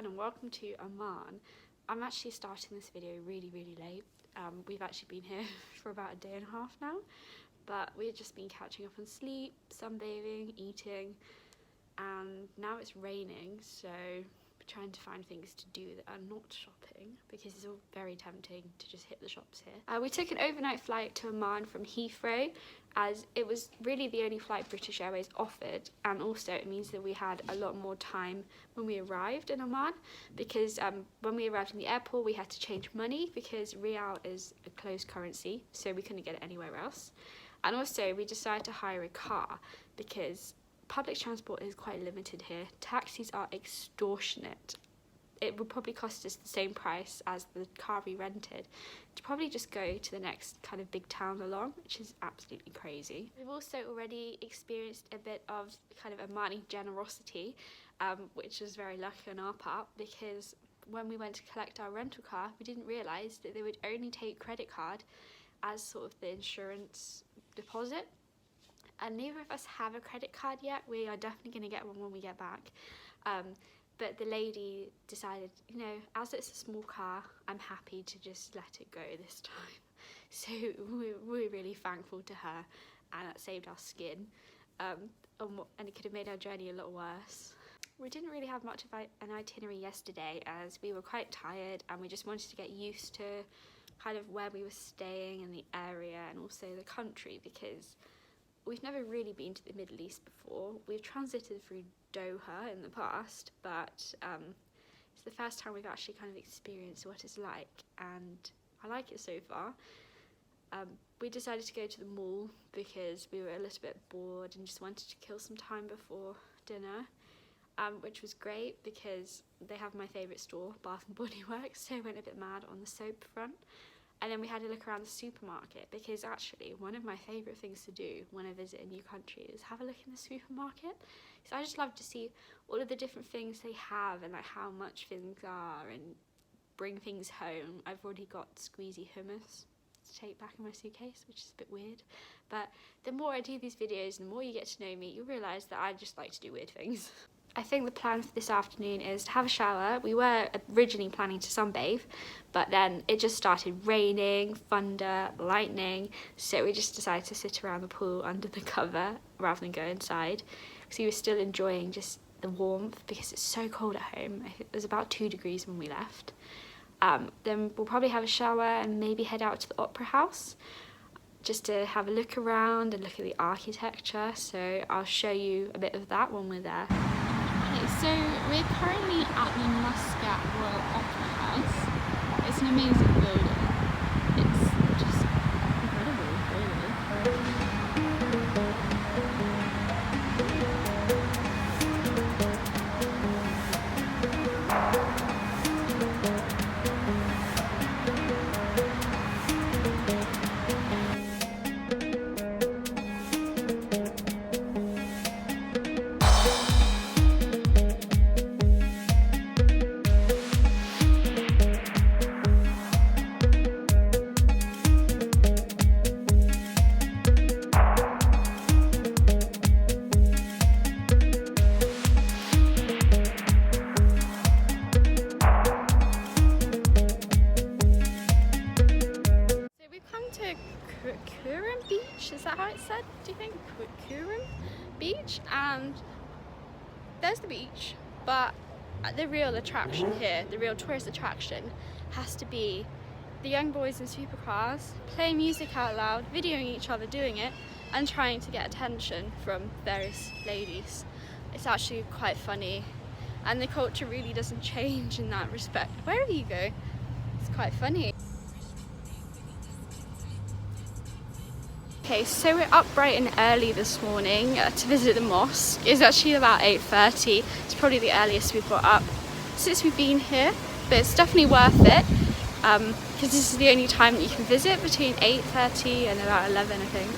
everyone and welcome to Oman. I'm actually starting this video really late. We've actually been here for about a day and a half now, but we've just been catching up on sleep, sunbathing, eating, and now it's raining, so we're trying to find things to do that are not shopping because it's all very tempting to just hit the shops here. We took an overnight flight to Oman from Heathrow, as it was really the only flight British Airways offered, and also it means that we had a lot more time when we arrived in Oman, because when we arrived in the airport we had to change money because Rial is a closed currency, so we couldn't get it anywhere else. And also we decided to hire a car because public transport is quite limited here. Taxis are extortionate. It would probably cost us the same price as the car we rented to probably just go to the next kind of big town along, which is absolutely crazy. We've also already experienced a bit of kind of Omani generosity, which was very lucky on our part, because when we went to collect our rental car, we didn't realise that they would only take credit card as sort of the insurance deposit. And neither of us have a credit card yet. We are definitely going to get one when we get back. But the lady decided, you know, as it's a small car, I'm happy to just let it go this time. So we're really thankful to her, and that saved our skin. And it could have made our journey a lot worse. We didn't really have much of an itinerary yesterday, as we were quite tired and we just wanted to get used to kind of where we were staying and the area and also the country, because we've never really been to the Middle East before. We've transited through Doha in the past, but it's the first time we've actually kind of experienced what it's like, and I like it so far. We decided to go to the mall because we were a little bit bored and just wanted to kill some time before dinner, which was great because they have my favourite store, Bath & Body Works, so I went a bit mad on the soap front. And then we had a look around the supermarket, because actually one of my favourite things to do when I visit a new country is have a look in the supermarket. So I just love to see all of the different things they have and like how much things are, and bring things home. I've already got squeezy hummus to take back in my suitcase, which is a bit weird. But the more I do these videos and the more you get to know me, you'll realise that I just like to do weird things. I think the plan for this afternoon is to have a shower. We were originally planning to sunbathe, but then it just started raining, thunder, lightning, so we just decided to sit around the pool under the cover rather than go inside, because we were still enjoying just the warmth because it's so cold at home. I think it was about 2 degrees when we left. Then we'll probably have a shower and maybe head out to the Opera House just to have a look around and look at the architecture, so I'll show you a bit of that when we're there. So we're currently at the Muscat Royal Opera House. It's an amazing building. It's just incredible, really. Is that how it's said, do you think? Kurum Beach, and there's the beach, but the real attraction here, the real tourist attraction, has to be the young boys in supercars playing music out loud, videoing each other doing it, and trying to get attention from various ladies. It's actually quite funny, and the culture really doesn't change in that respect. Wherever you go, it's quite funny. Okay, so we're up bright and early this morning to visit the mosque. It's actually about 8:30. It's probably the earliest we've got up since we've been here, but it's definitely worth it because this is the only time that you can visit, between 8:30 and about 11, I think.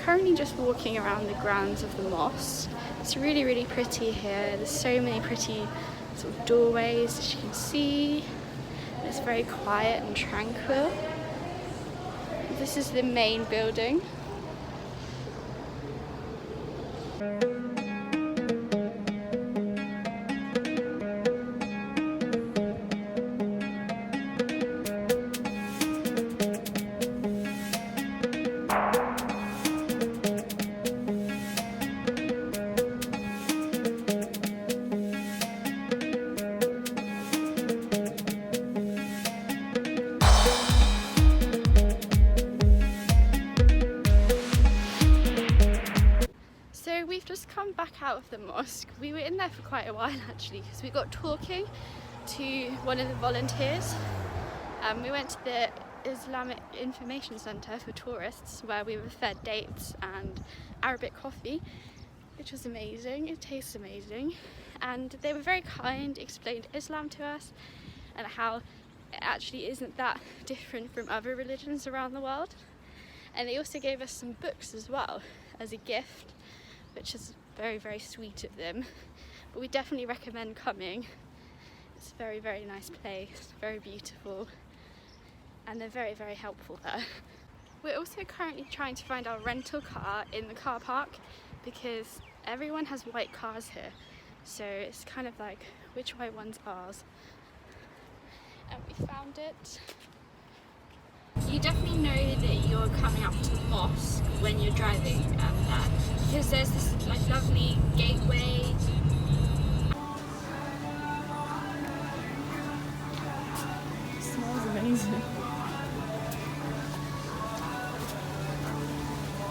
currently just walking around the grounds of the mosque. It's really, really pretty here. There's so many pretty sort of doorways, as you can see. It's very quiet and tranquil. This is the main building. We've just come back out of the mosque. We were in there for quite a while actually, because we got talking to one of the volunteers. We went to the Islamic Information Centre for tourists, where we were fed dates and Arabic coffee, which was amazing. It tastes amazing, and they were very kind, explained Islam to us and how it actually isn't that different from other religions around the world. And they also gave us some books as well as a gift, which is very, very sweet of them. But we definitely recommend coming. It's a very, very nice place, very beautiful, and they're very, very helpful there. We're also currently trying to find our rental car in the car park, because everyone has white cars here, so it's kind of like, which white one's ours? And we found it. You definitely know that you're coming up to the mosque when you're driving there, because there's this like lovely gateway. It smells amazing.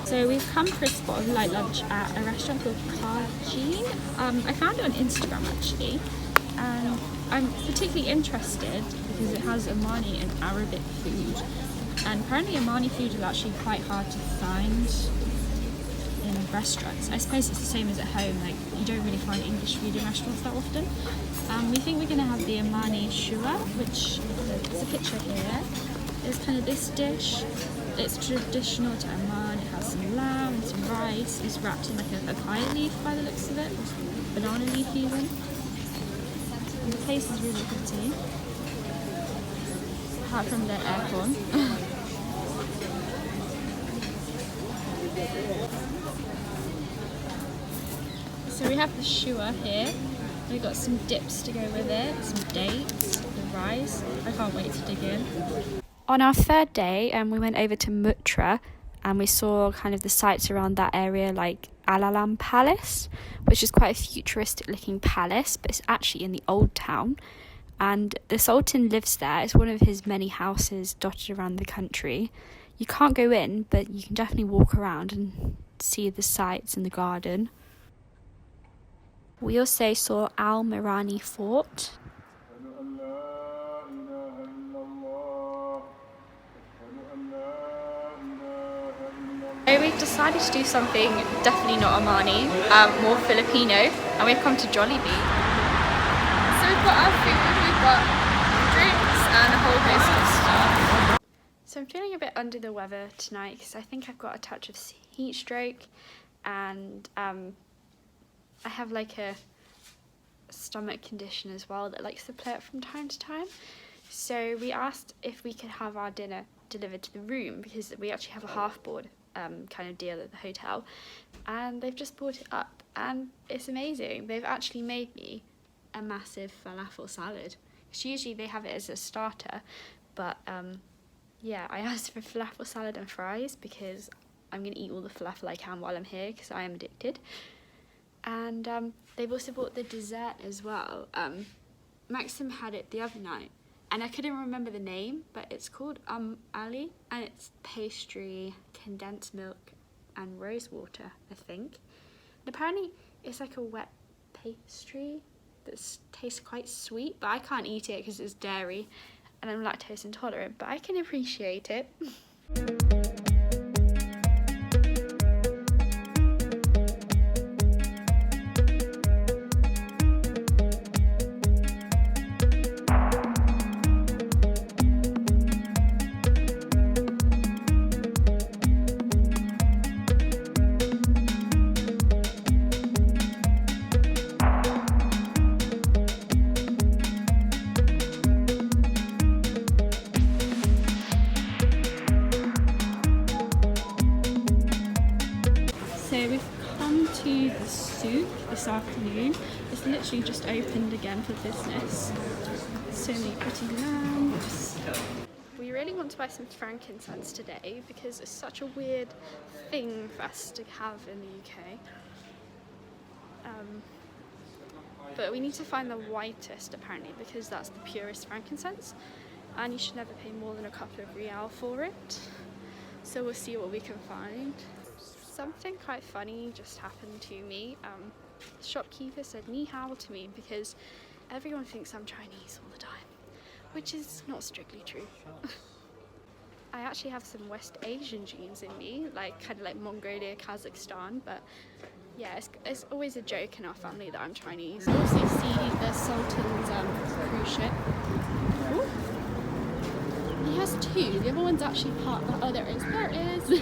So we've come for a spot of light lunch at a restaurant called Kajin. I found it on Instagram actually, and I'm particularly interested because it has Omani and Arabic food. And apparently Omani food is actually quite hard to find in restaurants. I suppose it's the same as at home, like you don't really find English food in restaurants that often. We think we're going to have the Omani shua, which there's a picture here. It's kind of this dish. It's traditional to Oman. It has some lamb and some rice. It's wrapped in like a papaya leaf by the looks of it, or banana leaf even. And the place is really pretty, apart from the aircon. So we have the shua here. We've got some dips to go with it, some dates, the rice. I can't wait to dig in. On our third day, we went over to Mutra, and we saw kind of the sights around that area, like Alalam Palace, which is quite a futuristic looking palace, but it's actually in the old town. And the Sultan lives there. It's one of his many houses dotted around the country. You can't go in, but you can definitely walk around and see the sights in the garden. We also saw Al Mirani Fort. We've decided to do something definitely not Omani, more Filipino, and we've come to Jollibee. So we've got our food, we've got drinks and a whole host of stuff. So I'm feeling a bit under the weather tonight because I think I've got a touch of heat stroke, and I have like a stomach condition as well that likes to play up from time to time. So we asked if we could have our dinner delivered to the room, because we actually have a half board kind of deal at the hotel, and they've just brought it up and it's amazing. They've actually made me a massive falafel salad, because usually they have it as a starter, but yeah, I asked for falafel salad and fries because I'm going to eat all the falafel I can while I'm here, because I am addicted. And they've also bought the dessert as well. Maxim had it the other night, and I couldn't remember the name, but it's called Ali, and it's pastry, condensed milk, and rose water, I think. And apparently it's like a wet pastry that tastes quite sweet, but I can't eat it because it's dairy, and I'm lactose intolerant, but I can appreciate it. we've come to the souk this afternoon. It's literally just opened again for business. So many pretty lamps. We really want to buy some frankincense today because it's such a weird thing for us to have in the UK. But we need to find the whitest apparently because that's the purest frankincense, and you should never pay more than a couple of rial for it. So we'll see what we can find. Something quite funny just happened to me. The shopkeeper said ni hao to me because everyone thinks I'm Chinese all the time, which is not strictly true. I actually have some West Asian genes in me, like kind of like Mongolia, Kazakhstan, but yeah, it's always a joke in our family that I'm Chinese. You also see the Sultan's cruise ship. Ooh. He has two, the other one's actually part, oh there it is,